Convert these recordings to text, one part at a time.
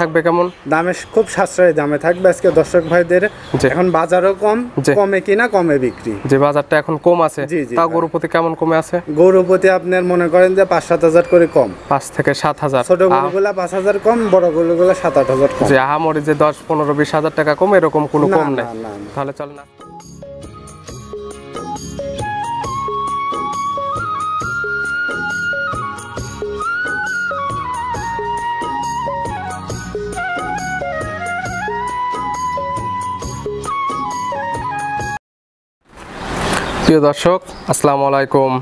থাকবে কেমন? দামে খুব সাশ্রয়ী দামে থাকবে আজকে দর্শক ভাইদের। এখন বাজারও কম, কমে কিনা কমে বিক্রি। যে বাজারটা এখন কম আছে, তাও গরু প্রতি কেমন কমে আছে? গরু প্রতি আপনার মনে করেন যে 5-7 হাজার করে কম। 5 থেকে 7 হাজার। ছোট গরুগুলা 5 হাজার কম, বড় গরুগুলা 7-8 হাজার কম। যে আহামরি যে 10, 15, 20 হাজার টাকা কম এরকম কোনো কম নেই। তাহলে চল না। প্রিয় দর্শক, আসসালামু আলাইকুম।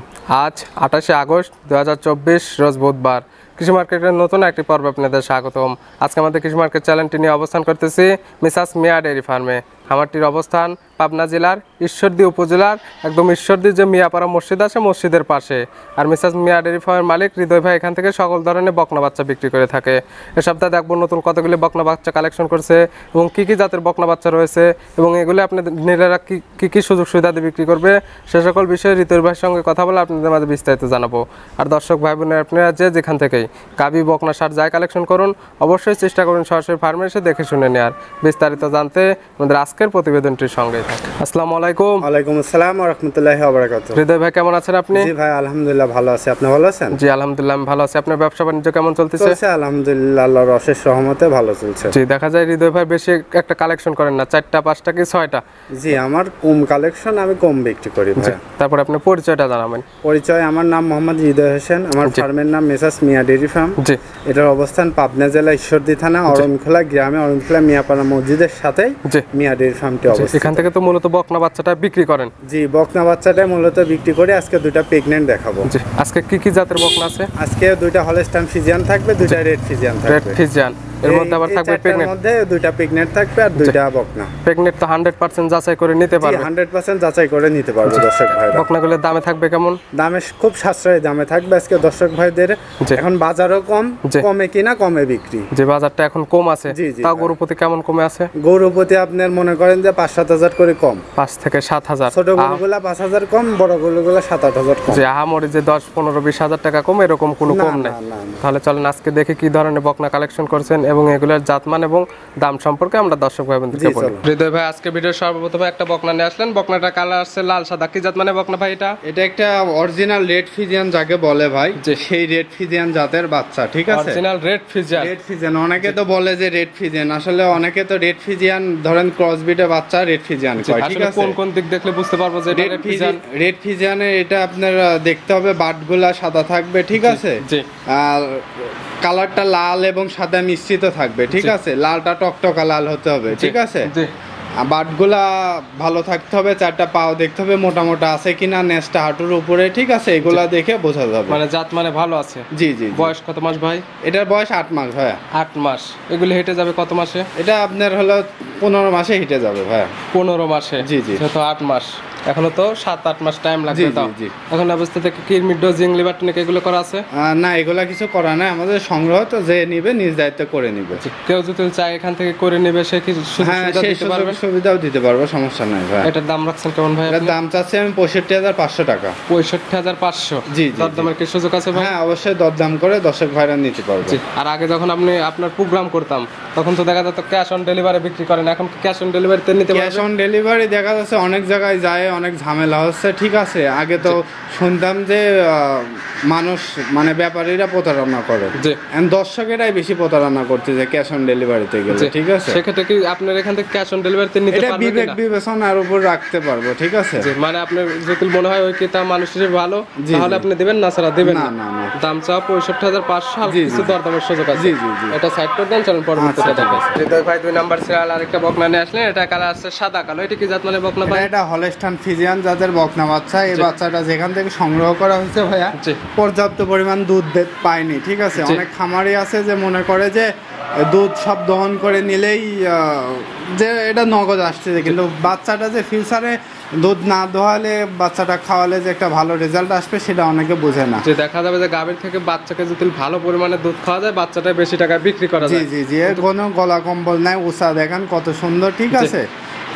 আজ 28শে আগস্ট 2024 রোজ বুধবার। কৃষি মার্কেটের নতুন একটি পর্ব আপনাদের স্বাগতম। আজকে আমাদের কৃষি মার্কেট চ্যানেলটি নিয়ে অবস্থান করতেছি মিসাস মিয়া ডেয়ারি ফার্মে। খামারটির অবস্থান পাবনা জেলার ঈশ্বরদী উপজেলার একদম ঈশ্বরদী যে মিয়াপাড়া মসজিদ আছে মসজিদের পাশে। আর মিসাস মিয়া ডেয়ারি ফার্মের মালিক হৃদয় ভাই এখান থেকে সকল ধরনের বকনা বাচ্চা বিক্রি করে থাকে। এ সপ্তাহে দেখবো নতুন কতগুলি বকনা বাচ্চা কালেকশন করছে এবং কী কী জাতের বকনা বাচ্চা রয়েছে এবং এগুলো আপনাদের নিজেরা কী সুযোগ সুবিধা দিয়ে বিক্রি করবে সে সকল বিষয়ে হৃদয় ভাইয়ের সঙ্গে কথা বলে আপনাদের মাঝে বিস্তারিত জানাবো। আর দর্শক ভাই বোনের আপনারা যেখান থেকেই গাভী বকনা সার যাই কালেকশন করুন অবশ্যই চেষ্টা করুন সরাসরি ফার্মে এসে দেখে শুনে নেওয়ার। বিস্তারিত জানতে আমাদের আজকের প্রতিবেদনটির সঙ্গে থাকে। আসসালামু আলাইকুম। ওয়ালাইকুম আসসালাম ওয়া রাহমাতুল্লাহি ওয়া বারাকাতুহু। হৃদয় ভাই কেমন আছেন আপনি? জি ভাই আলহামদুলিল্লাহ ভালো আছি, আপনি ভালো আছেন? জি আলহামদুলিল্লাহ আমি ভালো আছি। আপনার ব্যবসা বাণিজ্য কেমন চলতেছে? চলছে আলহামদুলিল্লাহ, আল্লাহর অশেষ রহমতে ভালো চলছে। জি দেখা যায় হৃদয় ভাই বেশি একটা কালেকশন করেন না, 4টা 5টা কি 6টা? জি আমার কম কালেকশন, আমি কম বিক্রি করি ভাই। তারপর আপনার পরিচয়টা জানাবেন। পরিচয়, আমার নাম মোহাম্মদ হৃদয় হোসেন, আমার ফার্মের নাম মিসাস মিয়া ডেয়ারি ফার্ম। জি এটার অবস্থান পাবনা জেলা ঈশ্বরদী থানা অরণখোলা গ্রামে, অরণখোলা মিয়াপাড়া মসজিদের সাথে মিয়া ডেয়ারি ফার্মটি অবস্থিত। এখান থেকে তো মূলত বকনা বাচ্চাটা বিক্রি করেন? জি বকনা বাচ্চাটা মূলত বিক্রি করে আজকে দুইটা প্রেগন্যান্ট দেখাবো। জি আজকে কি কি জাতের বকনা আছে? আজকে দুইটা হলস্টাইন ফ্রিজিয়ান থাকবে, দুইটা রেড ফ্রিজিয়ান থাকবে। রেড ফ্রিজিয়ান এর মধ্যে আবার থাকবে প্রেগন্যান্ট, এর মধ্যে দুইটা প্রেগন্যান্ট থাকবে আর দুইটা বকনা। প্রেগন্যান্ট তো 100% যাচাই করে নিতে পারবে? 100% যাচাই করে নিতে পারবে দর্শক ভাইরা। বকনাগুলোর দামে থাকবে কেমন? দামে খুব সাশ্রয়ী দামে থাকবে আজকে দর্শক ভাইদের। এখন বাজারও কম, কমে কিনা কমে বিক্রি। যে বাজারটা এখন কম আছে, তাও গরু প্রতি কেমন কমে আছে? গরু প্রতি আপনার মনে করেন যে 5-7 হাজার করে কম। 5 থেকে 7 হাজার। ছোট গরুগুলা 5 হাজার কম, বড় গরুগুলা 7-8 হাজার কম। যে আহামরি যে 10, 15, 20 হাজার টাকা কম এরকম কোনো কম নেই। তাহলে চলেন আজকে দেখে কি ধরনের বকনা কালেকশন করছেন এবং এগুলোর জাতমান এবং দাম সম্পর্কে আমরা দর্শক ভাই বোনদেরকে বলি। হৃদয় ভাই আজকে ভিডিও সর্বপ্রথমে একটা বকনা নিয়ে আসলেন। বকনাটা কালার আছে লাল সাদা, কি জাত মানে বকনা ভাই এটা? এটা একটা অরিজিনাল রেড ফ্রিজিয়ান যাকে বলে ভাই, যে সেই রেড ফ্রিজিয়ান জাতের বাচ্চা। ঠিক আছে, original red Friesian. Red Friesian অনেকে তো বলে যে রেড ফ্রিজিয়ান, আসলে অনেকে তো রেড ফ্রিজিয়ান ধরেন ক্রসবিটের বাচ্চা রেড ফ্রিজিয়ান কয়। ঠিক আছে, কোন কোন দিক দেখলে বুঝতে পারবো যে এটা রেড ফ্রিজিয়ান? রেড ফ্রিজিয়ানে এটা আপনার দেখতে হবে বাটগুলা সাদা থাকবে। ঠিক আছে, জি আর কালারটা লাল এবং সাদা মিশ্রিত থাকবে। ঠিক আছে, লালটা টকটকা লাল হতে হবে। ঠিক আছে, বাটগুলা ভালো থাকতে হবে, 4টা পাও দেখতে হবে মোটা মোটা আছে কিনা, নেসটা হাঁটুর উপরে। ঠিক আছে, এগুলা দেখে বোঝা যাবে মানে জাত মানে ভালো আছে। জি জি। বয়স কত মাস ভাই? এটার বয়স 8 মাস ভাই। 8 মাস। এগুলো হেঁটে যাবে কত মাসে? এটা আপনার হলো 15 মাসে হেঁটে যাবে ভাই। 15 মাসে? জি জি। তো 8 মাস, এখনো তো 7-8 মাস টাইম লাগবে। তাও এখন অবস্থা থেকে কিডনি ডোজিং লিভার টনিক এগুলো করা আছে না? এগুলা কিছু করা নাই, আমাদের সংগ্রহ তো যে নিবে নিজ দায়িত্ব করে নিবে। কেউ যদি চায় এখান থেকে করে নিবে সে কি সুবিধা দিতে পারবে? সুবিধাও দিতে পারবো, সমস্যা নাই ভাই। এটার দাম রাখছেন কেমন ভাই? এটার দাম চাচ্ছি আমি 65,500 টাকা। 65,500? জি। দরদামের কি সুযোগ আছে ভাই? হ্যাঁ অবশ্যই দরদাম করে দর্শক ভাইরা নিতে পারবে। আর আগে যখন আপনি আপনার প্রোগ্রাম করতাম তখন তো দেখা যেত ক্যাশ অন ডেলিভারি বিক্রি করেন, এখন কি ক্যাশ অন ডেলিভারিতে নিতে পারবেন? ক্যাশ অন ডেলিভারি দেখা যাচ্ছে অনেক জায়গায় যায়, অনেক ঝামেলা হচ্ছে। ঠিক আছে, আগে তো শুনতাম যে মানুষ মানে ব্যাপারীরা প্রতারণা করে, দর্শকেরাই বেশি প্রতারণা করতে যে ক্যাশ অন ডেলিভারিতে গেলে। ঠিক আছে, সেক্ষেত্রে কি আপনার এখান থেকে ক্যাশ অন ডেলিভারিতে নিতে পারবেন? বিবেক বিবেচনার উপর রাখতে পারবো। ঠিক আছে, মানে আপনার যদি মনে হয় ওই কিতা মানুষ হিসেবে ভালো তাহলে আপনি দিবেন, না ছাড়া দিবেন না। দাম চাও 65,500, কিছু দরদামের সুযোগ আছে। জি জি জি। এটা সাইড করে দেন, চলুন পরবর্তীটা দেখেন। হৃদয় ভাই 2 নাম্বার সিরিয়াল আরেকটা বকনা নিয়ে আসলেন। এটা কালার আছে সাদা কালো, এটা কি জাত মানে বকনা ভাই? এটা হলস্টাইন ফ্রিজিয়ান জাতের বকনা বাচ্চা। এই বাচ্চাটা যেখান থেকে সংগ্রহ করা হয়েছে ভাইয়া পর্যাপ্ত পরিমাণ দুধ পায়নি। ঠিক আছে, অনেক খামারি আছে যে মনে করে যে দুধ সব দহন করে নিলেই যে এটা নগদ আসছে, কিন্তু বাচ্চাটা যে ফিউচারে দুধ না দোয়ালে বাচ্চাটা খাওয়ালে যে একটা ভালো রেজাল্ট আসবে সেটা অনেকে বোঝে না। যে দেখা যাবে যে গাভীর থেকে বাচ্চাকে যদি ভালো পরিমাণে দুধ খাওয়া যায় বাচ্চাটা বেশি টাকায় বিক্রি করা যায়। জি জি জি। কোনো গলা কম্বল নাই, উষা দেখেন কত সুন্দর। ঠিক আছে,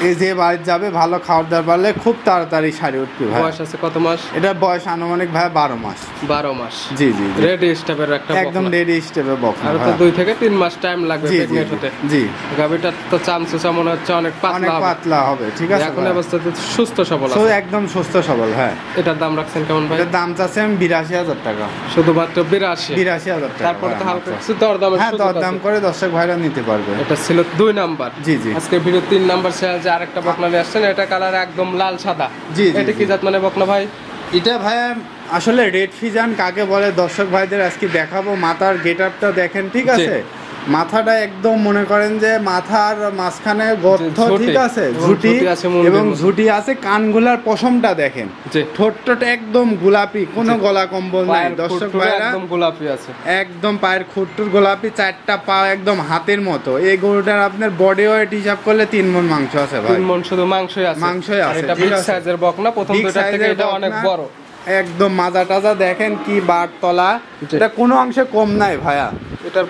এই যে বাড়ি যাবে ভালো খাবার দাবার পারলে খুব তাড়াতাড়ি সারে উঠবে ভাই। বয়স আছে কত মাস? এটা বয়স আনুমানিক ভাই 12 মাস। 12 মাস। জি জি জি। রেডি স্টেপের একটা একদম রেডি স্টেপে বকনা। আর তো 2 থেকে 3 মাস টাইম লাগবে প্রেগন্যান্ট হতে। জি। গাবিটা তো চামচুচা মনে হচ্ছে অনেক পাতলা হবে। ঠিক আছে। এখন অবস্থাতে সুস্থ সবল আছে। একদম সুস্থ সবল। হ্যাঁ। এটার দাম রাখছেন কেমন ভাই? এটার দাম চাচ্ছি আমি ৮২,০০০ টাকা। শুধুমাত্র ৮২,০০০ টাকা। তারপরে তো হালকা কিছু দরদামের সুযোগ আছে। হ্যাঁ, দরদাম করে দর্শক ভাইরা নিতে পারবে। এটা ছিল 2 নাম্বার। জি জি। আজকে ভিডিও 3 নাম্বার শেয়ার যে আরেকটা বকনা নিয়ে আসছেন, এটা কালার একদম লাল সাদা। জি। এটা কি জাত মানে বকনা ভাই? এটা ভাই আসলে রেড ফিজান কাকে বলে দর্শক ভাইদের আজকে দেখাবো। মাথার গেটআপটা দেখেন, ঠিক আছে। মাথাটা একদম মনে করেন যে মাথার মাঝখানে গর্ত, ঠিক আছে, ঝুটি এবং ঝুটি আছে। কানগুলার পশমটা দেখেন, ঠোঁটটা একদম গোলাপি, কোনো গলা কম্বল নাই দর্শক ভাইরা, একদম গোলাপি আছে, একদম পায়ের খুঁটটুর গোলাপি, 4টা পা একদম হাতের মতো। এই গরুটার আপনার বডি ওয়েট হিসাব করলে 3 মণ মাংস আছে ভাই। 3 মণ শুধু মাংসই আছে। এটা বিগ সাইজের বকনা, প্রথম দুইটা থেকে এটা অনেক বড়। একদম মাজা টাজা দেখেন কি বার তলা, এটা কোনো অংশে কম নাই ভাইয়া। এটার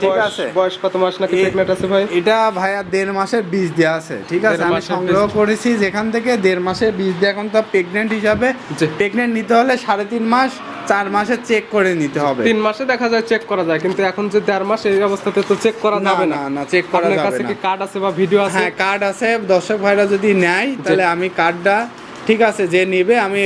বয়স কত মাস নাকি প্রেগন্যান্ট আছে ভাই? এটা ভাইয়া 1.5 মাসের বীজ দেওয়া আছে, ঠিক আছে। আমি সংগ্রহ করেছি যেখান থেকে 1.5 মাসের বীজ দিয়ে। এখন তো প্রেগন্যান্ট হিসাবে প্রেগন্যান্ট নিতে হলে 3.5 মাস 4 মাসে চেক করে নিতে হবে। 3 মাসে দেখা যায় চেক করা যায়, কিন্তু এখন যে 1.5 মাস এই অবস্থাতে তো চেক করা যাবে না। না চেক করা যাবে না। আপনার কাছে কি কার্ড আছে বা ভিডিও আছে? হ্যাঁ, কার্ড আছে। দর্শক ভাইরা যদি নেয় তাহলে আমি কার্ডটা, ঠিক আছে, যে নিবে আমি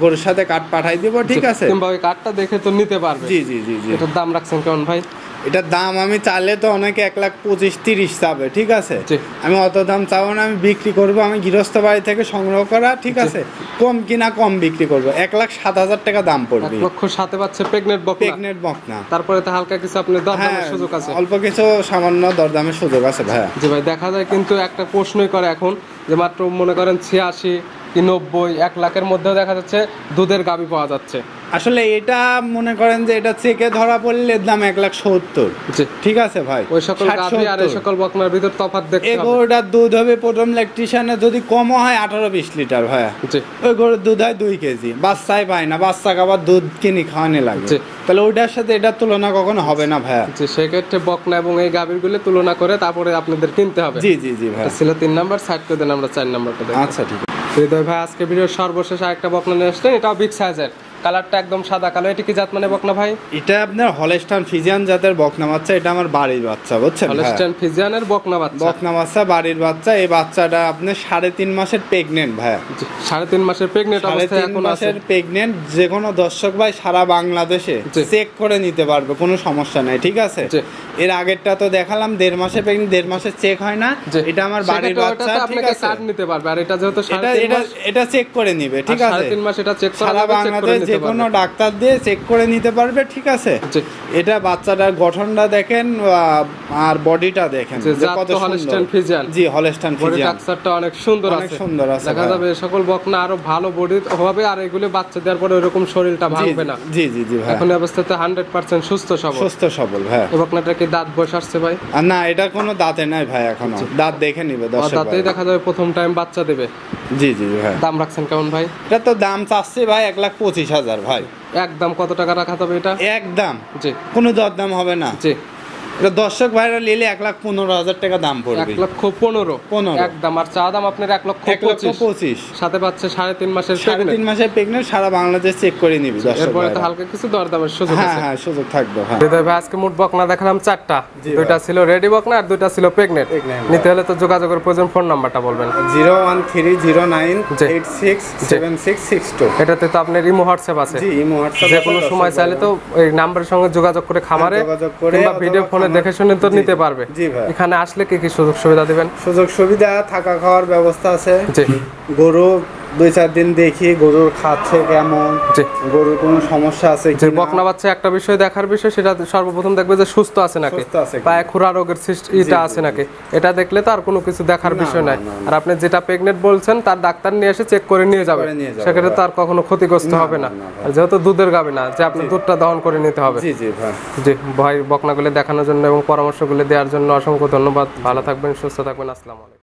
গরুর সাথে কার্ড পাঠাই দিব, ঠিক আছে। কিংবা ওই কার্ডটা দেখে তো নিতে পারবে। জি জি জি জি। এটার দাম রাখছেন কেমন ভাই? এটার দাম আমি চাইলে তো অনেকে 1,25,30 চাবে, ঠিক আছে। আমি অত দাম চাবো না, আমি বিক্রি করব। আমি গৃহস্থ বাড়ি থেকে সংগ্রহ করা, ঠিক আছে। কম কিনা কম বিক্রি করবো। 1,07,000 টাকা দাম পড়বে। 1,07,000 পাচ্ছে প্রেগন্যান্ট বকনা। তারপরে তো হালকা কিছু আপনার দরদামের সুযোগ আছে। অল্প কিছু সামান্য দরদামের সুযোগ আছে ভাইয়া। জি ভাই, দেখা যায় কিন্তু একটা প্রশ্নই করে এখন যে মাত্র মনে করেন 86 কি 90, 1 লাখের মধ্যেও দেখা যাচ্ছে দুধের গাভী পাওয়া যাচ্ছে। আসলে এটা মনে করেন যে এটা চেকে ধরা পড়লে দাম 1,70,000। ঠিক আছে ভাই। ওই সকল গাভী আর এই সকল বকনার ভিতর তফাৎ দেখতে হবে। এগোটার দুধ হবে প্রথম ল্যাকটেশনে যদি কম হয় 18-20 লিটার ভাইয়া। ওই গরুর দুধ হয় 2 কেজি। বাচ্চাই পায় না, বাচ্চা আবার দুধ কিনে খাওয়ানো লাগে। তাহলে ওইটার সাথে এটার তুলনা কখনো হবে না ভাইয়া। সেক্ষেত্রে বকনা এবং এই গাভীগুলো তুলনা করে তারপরে আপনাদের কিনতে হবে। জি জি জি ভাই। ছিল 3 নাম্বার, সাইড করে দেন, আমরা 4 নাম্বারটা দেখব। আচ্ছা ঠিক আছে। হৃদয় ভাই আজকে ভিডিওর সর্বশেষ আরেকটা বকনা নিয়ে আসলেন, এটাও বিগ সাইজের, কালারটা একদম সাদা কালো। এটা কি জাত মানে বকনা ভাই? এটা আপনার হলস্টাইন ফ্রিজিয়ান জাতের বকনা বাচ্চা। এটা আমার বাড়ির বাচ্চা, বুঝছেন? হলস্টাইন ফ্রিজিয়ানের বকনা বাচ্চা, বাড়ির বাচ্চা। এই বাচ্চাটা আপনার 3.5 মাসের প্রেগন্যান্ট ভাইয়া। 3.5 মাসের প্রেগন্যান্ট অবস্থায় এখন আছে। প্রেগন্যান্ট যে কোনো দর্শক ভাই সারা বাংলাদেশে চেক করে নিতে পারবে, কোনো সমস্যা নাই, ঠিক আছে। এর আগেরটা তো দেখালাম 1.5 মাসের প্রেগন্যান্ট, 1.5 মাসের চেক হয় না। এটা আমার বাড়ির বাচ্চা, ঠিক আছে। কার্ড নিতে পারবে। আর এটা যেহেতু এটা চেক করে নিবে, ঠিক আছে। 3.5 মাস এটা চেক করা সারা বাংলাদেশ যে কোনো ডাক্তার দিয়ে চেক করে নিতে পারবে, ঠিক আছে। এটা বাচ্চাটার গঠনটা দেখেন আর বডিটা দেখেন কত সুন্দর। জি, হলস্টাইন ফ্রিজিয়ান। স্ট্রাকচারটা অনেক সুন্দর আছে, সুন্দর আছে। দেখা যাবে এই সকল বকনা আরো ভালো বডি হবে, আর এগুলো বাচ্চা দেওয়ার পরে এরকম শরীরটা ভাঙবে না। জি জি জি ভাই। এখন অবস্থাতে 100% সুস্থ সবল ভাই। এই বকনাটা কি দাঁত বয়স আসছে ভাই? না, এটা কোনো দাঁতে নাই ভাই, এখনো দাঁত দেখে নিবে দর্শক। দাঁতেই দেখা যাবে প্রথম টাইম বাচ্চা দেবে। জি জি ভাই। দাম রাখছেন কেমন ভাই? এটা তো দাম চাচ্ছে ভাই 1,25,000 ভাই। একদম কত টাকা রাখা যাবে এটা? একদম, জি, কোনো দরদাম হবে না। জি, এটা দর্শক ভাইরা নিলে 1,15,000 টাকা দাম পড়বে। 1,15,000 একদম। আর চা দাম আপনার 1,25,000 সাথে পাচ্ছে 3.5 মাসের প্রেগন্যান্ট। সারা বাংলাদেশ চেক করে নিবি দর্শক। এরপরে তো হালকা কিছু দরদামের সুযোগ আছে। হ্যাঁ, সুযোগ থাকবে। হ্যাঁ হৃদয় ভাই, আজকে মোট বকনা দেখালাম 4টা। 2টা ছিল রেডি বকনা আর 2টা ছিল প্রেগন্যান্ট। নিতে হলে তো যোগাযোগের প্রয়োজন। ফোন নাম্বারটা বলবেন। 01309867662। এটাতে তো আপনার ইমো হোয়াটসঅ্যাপ আছে। জি, ইমো হোয়াটসঅ্যাপ। যে কোনো সময় চাইলে তো এই নাম্বারের সঙ্গে যোগাযোগ করে খামারে কিংবা ভিডিও ফোনে দেখে শুনে তো নিতে পারবে। জি ভাই। এখানে আসলে কি কি সুযোগ সুবিধা দিবেন? সুযোগ সুবিধা, থাকা খাওয়ার ব্যবস্থা আছে। জি। গরু 2-4 দিন দেখি গরুর খাচ্ছে কেমন, গরুর কোনো সমস্যা আছে যে বকনা বাচ্চা একটা বিষয় দেখার বিষয়, সেটা সর্বপ্রথম দেখবে যে সুস্থ আছে নাকি, পায়ে খুরা রোগের সৃষ্টিটা আছে নাকি। এটা দেখলে তো আর কোনো কিছু দেখার বিষয় নাই। আর আপনি যেটা প্রেগন্যান্ট বলছেন তার ডাক্তার নিয়ে এসে চেক করে নিয়ে যাবে, সেক্ষেত্রে তো আর কখনো ক্ষতিগ্রস্ত হবে না। আর যেহেতু দুধের গাভী না, যে আপনি দুধটা দহন করে নিতে হবে। জি জি ভাই। জি ভাই, বকনাগুলো দেখানোর জন্য এবং পরামর্শগুলো দেওয়ার জন্য অসংখ্য ধন্যবাদ। ভালো থাকবেন, সুস্থ থাকবেন। আসসালামু আলাইকুম।